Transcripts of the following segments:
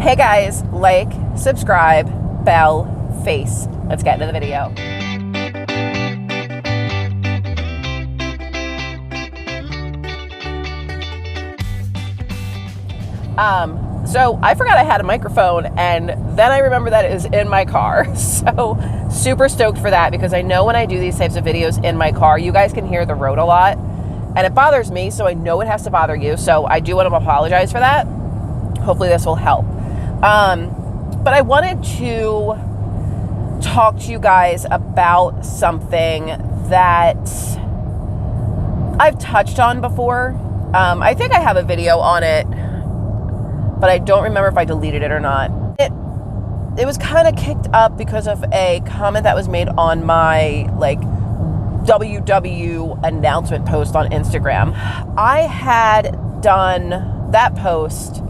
Hey guys, like, subscribe, bell, face. Let's get into the video. So I forgot I had a microphone, and then I remember that it is in my car. So super stoked for that, because I know when I do these types of videos in my car, you guys can hear the road a lot, and it bothers me, so I know it has to bother you. So I do want to apologize for that. Hopefully this will help. But I wanted to talk to you guys about something that I've touched on before. I think I have a video on it, but I don't remember if I deleted it or not. It was kind of kicked up because of a comment that was made on my WW announcement post on Instagram. I had done that post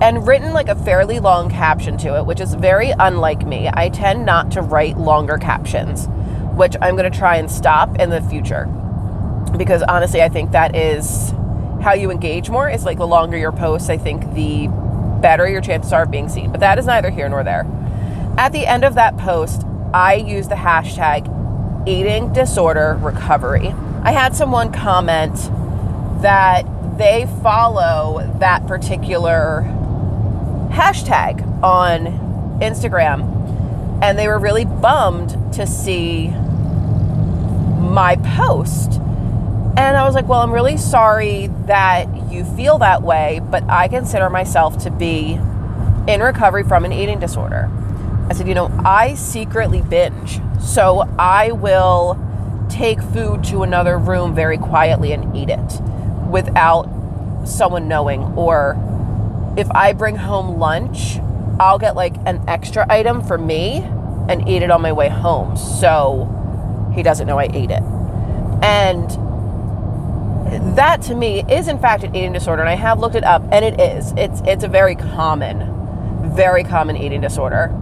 and written a fairly long caption to it, which is very unlike me. I tend not to write longer captions, which I'm going to try and stop in the future, because honestly, I think that is how you engage more. Is the longer your posts, I think the better your chances are of being seen. But that is neither here nor there. At the end of that post, I used the hashtag eating disorder recovery. I had someone comment that they follow that particular hashtag on Instagram, and they were really bummed to see my post. And I was like, well, I'm really sorry that you feel that way, but I consider myself to be in recovery from an eating disorder. I said, I secretly binge, so I will take food to another room very quietly and eat it without someone knowing. Or if I bring home lunch, I'll get an extra item for me and eat it on my way home, so he doesn't know I ate it. And that to me is in fact an eating disorder, and I have looked it up, and it is. It's a very common eating disorder.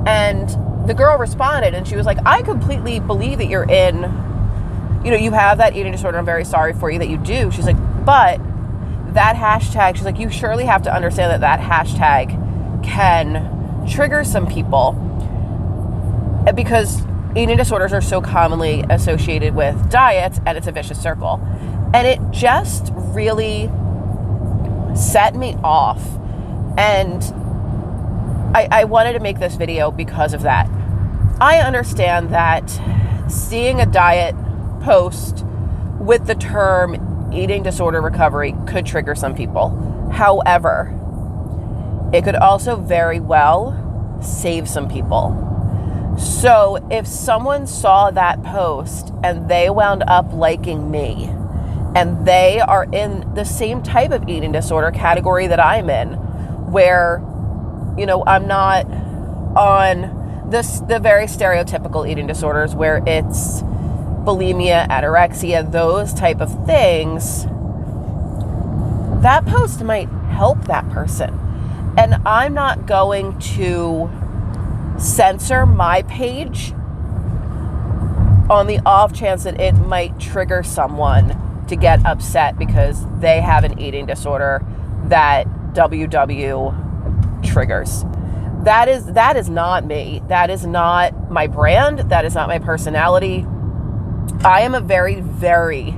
And the girl responded, and she was like, I completely believe that you're you have that eating disorder. I'm very sorry for you that you do. She's like, but that hashtag, she's like, you surely have to understand that hashtag can trigger some people, because eating disorders are so commonly associated with diets, and it's a vicious circle. And it just really set me off. And I wanted to make this video because of that. I understand that seeing a diet post with the term eating disorder recovery could trigger some people. However, it could also very well save some people. So if someone saw that post and they wound up liking me, and they are in the same type of eating disorder category that I'm in, where I'm not on the very stereotypical eating disorders where it's bulimia, anorexia, those type of things, that post might help that person. And I'm not going to censor my page on the off chance that it might trigger someone to get upset because they have an eating disorder that WW triggers. That is not me. That is not my brand. That is not my personality. I am a very, very,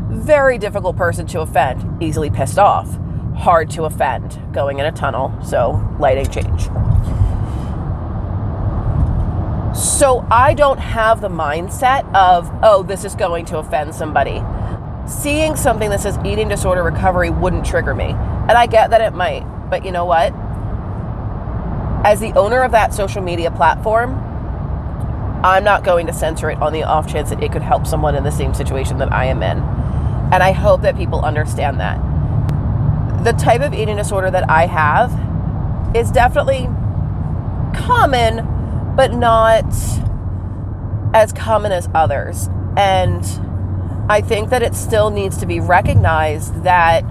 very difficult person to offend. Easily pissed off. Hard to offend. Going in a tunnel. So lighting change. So I don't have the mindset of, oh, this is going to offend somebody. Seeing something that says eating disorder recovery wouldn't trigger me. And I get that it might. But you know what? As the owner of that social media platform, I'm not going to censor it on the off chance that it could help someone in the same situation that I am in. And I hope that people understand that. The type of eating disorder that I have is definitely common, but not as common as others. And I think that it still needs to be recognized that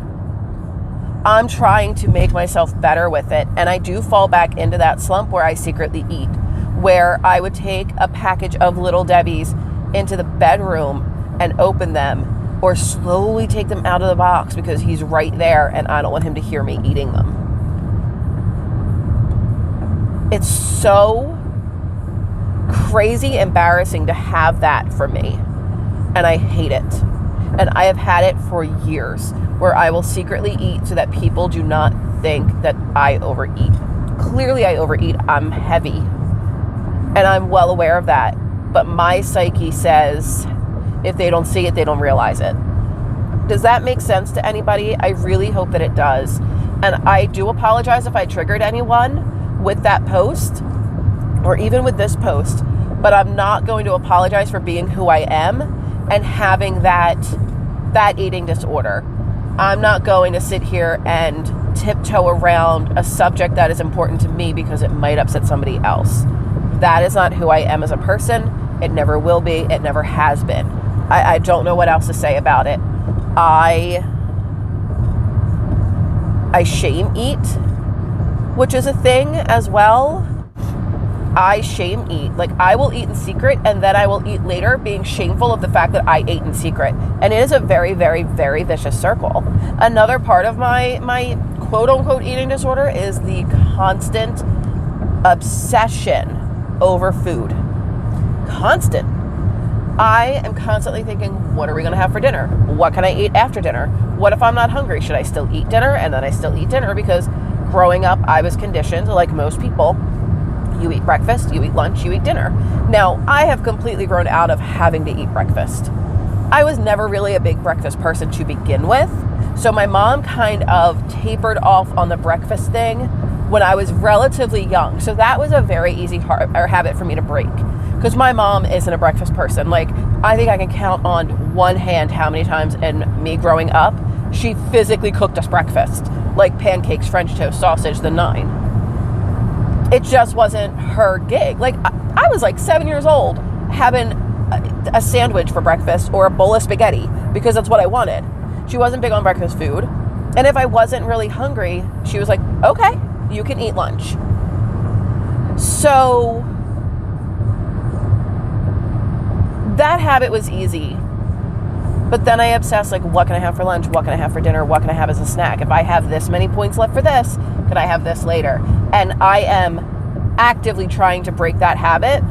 I'm trying to make myself better with it. And I do fall back into that slump where I secretly eat, where I would take a package of Little Debbie's into the bedroom and open them, or slowly take them out of the box because he's right there and I don't want him to hear me eating them. It's so crazy embarrassing to have that for me. And I hate it. And I have had it for years, where I will secretly eat so that people do not think that I overeat. Clearly I overeat. I'm heavy. And I'm well aware of that. But my psyche says if they don't see it, they don't realize it. Does that make sense to anybody? I really hope that it does. And I do apologize if I triggered anyone with that post, or even with this post, but I'm not going to apologize for being who I am and having that eating disorder. I'm not going to sit here and tiptoe around a subject that is important to me because it might upset somebody else. That is not who I am as a person. It never will be. It never has been. I don't know what else to say about it. I shame eat, which is a thing as well. I shame eat. Like, I will eat in secret and then I will eat later being shameful of the fact that I ate in secret. And it is a very, very, very vicious circle. Another part of my quote unquote eating disorder is the constant obsession over food. Constant. I am constantly thinking, what are we going to have for dinner? What can I eat after dinner? What if I'm not hungry? Should I still eat dinner? And then I still eat dinner because growing up, I was conditioned, like most people, you eat breakfast, you eat lunch, you eat dinner. Now, I have completely grown out of having to eat breakfast. I was never really a big breakfast person to begin with. So my mom kind of tapered off on the breakfast thing when I was relatively young. So that was a very easy habit for me to break, because my mom isn't a breakfast person. Like, I think I can count on one hand how many times in me growing up she physically cooked us breakfast, like pancakes, French toast, sausage, the nine. It just wasn't her gig. Like, I was like 7 years old having a sandwich for breakfast or a bowl of spaghetti because that's what I wanted. She wasn't big on breakfast food. And if I wasn't really hungry, she was like, okay, you can eat lunch. So that habit was easy. But then I obsessed, like, what can I have for lunch? What can I have for dinner? What can I have as a snack? If I have this many points left for this, could I have this later? And I am actively trying to break that habit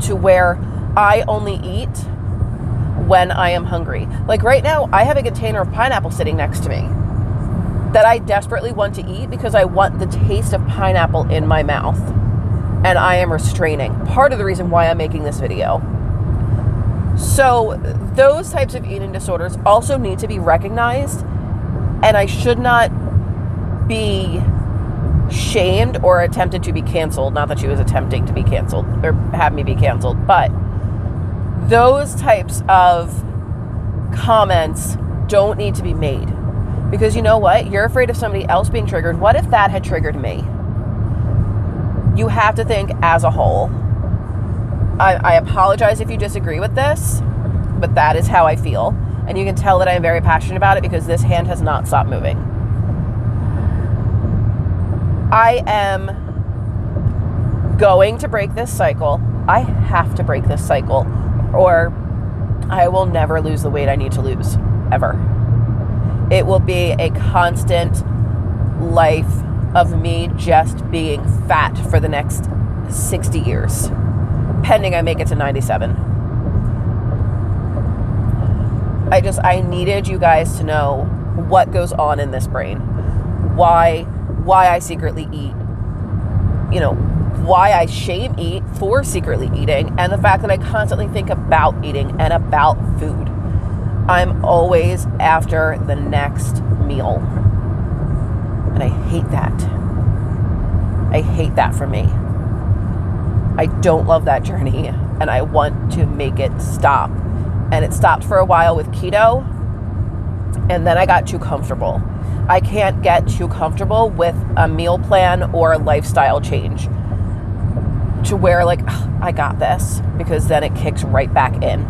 to where I only eat when I am hungry. Like right now, I have a container of pineapple sitting next to me that I desperately want to eat because I want the taste of pineapple in my mouth. And I am restraining. Part of the reason why I'm making this video. So those types of eating disorders also need to be recognized, and I should not be shamed or attempted to be canceled. Not that she was attempting to be canceled or have me be canceled, but those types of comments don't need to be made, because you know what? You're afraid of somebody else being triggered. What if that had triggered me? You have to think as a whole. I apologize if you disagree with this, but that is how I feel. And you can tell that I am very passionate about it because this hand has not stopped moving. I am going to break this cycle. I have to break this cycle, or I will never lose the weight I need to lose, ever. It will be a constant life of me just being fat for the next 60 years. Pending I make it to 97. I needed you guys to know what goes on in this brain. Why I secretly eat. You know, why I shame eat for secretly eating, and the fact that I constantly think about eating and about food. I'm always after the next meal. And I hate that. I hate that for me. I don't love that journey, and I want to make it stop. And it stopped for a while with keto, And then I got too comfortable. I can't get too comfortable with a meal plan or a lifestyle change to where like, I got this, because then it kicks right back in.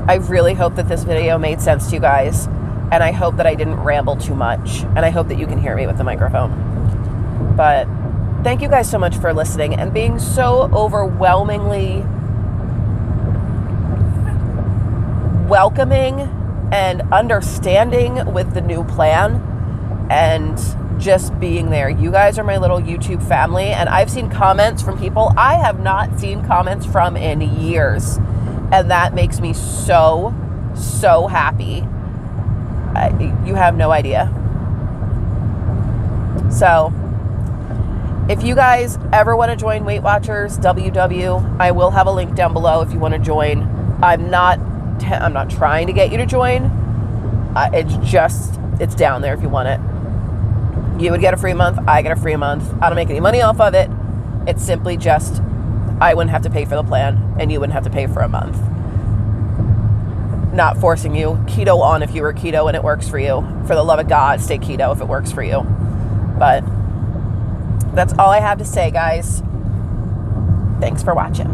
I really hope that this video made sense to you guys, and I hope that I didn't ramble too much, and I hope that you can hear me with the microphone. But thank you guys so much for listening and being so overwhelmingly welcoming and understanding with the new plan, and just being there. You guys are my little YouTube family, and I've seen comments from people I have not seen comments from in years, and that makes me so happy. You have no idea. So if you guys ever want to join Weight Watchers WW, I will have a link down below if you want to join. I'm not trying to get you to join. It's down there if you want it. You would get a free month. I get a free month. I don't make any money off of it. It's simply just, I wouldn't have to pay for the plan, and you wouldn't have to pay for a month. Not forcing you. Keto on if you were keto and it works for you. For the love of God, stay keto if it works for you. But that's all I have to say, guys. Thanks for watching.